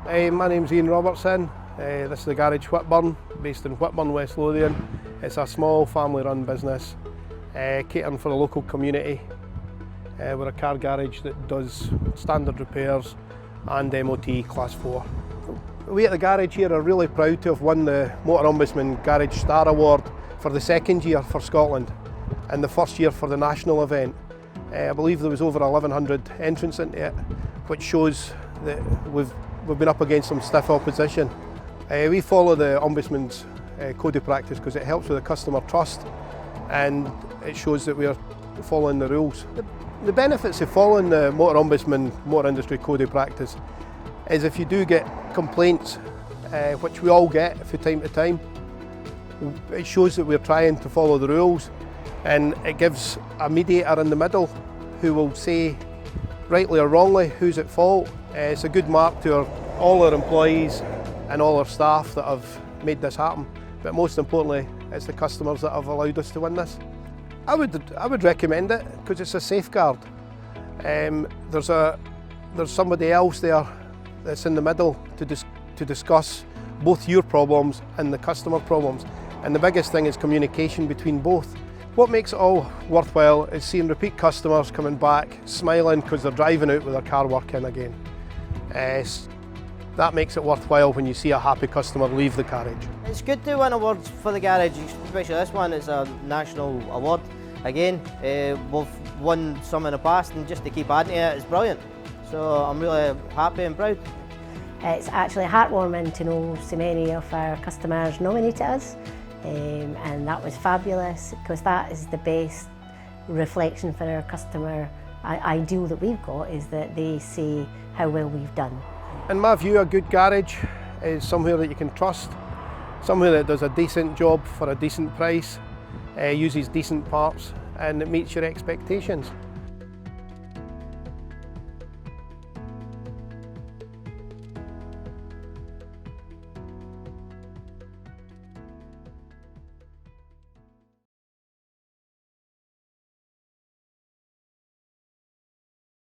My name's Ian Robertson. This is the garage Whitburn, based in Whitburn, West Lothian. It's a small family-run business, catering for the local community. We're a car garage that does standard repairs and MOT Class 4. We at the garage here are really proud to have won the Motor Ombudsman Garage Star Award for the second year for Scotland and the first year for the national event. I believe there was over 1,100 entrants into it, which shows that we've been up against some stiff opposition. We follow the Ombudsman's code of practice because it helps with the customer trust and it shows that we're following the rules. The benefits of following the Motor Ombudsman Motor Industry Code of Practice is if you do get complaints, which we all get from time to time, it shows that we're trying to follow the rules, and it gives a mediator in the middle who will say, rightly or wrongly, who's at fault. It's a good mark to all our employees and all our staff that have made this happen, but most importantly it's the customers that have allowed us to win this. I would recommend it because it's a safeguard. There's somebody else there that's in the middle to discuss both your problems and the customer problems, and the biggest thing is communication between both. What makes it all worthwhile is seeing repeat customers coming back smiling because they're driving out with their car working again. That makes it worthwhile when you see a happy customer leave the garage. It's good to win awards for the garage, especially this one. It's a national award. Again, we've won some in the past, and just to keep adding to it is brilliant. So I'm really happy and proud. It's actually heartwarming to know so many of our customers nominated us, and that was fabulous because that is the best reflection for our customer ideal that we've got, is that they see how well we've done. In my view, a good garage is somewhere that you can trust, somewhere that does a decent job for a decent price, uses decent parts, and it meets your expectations.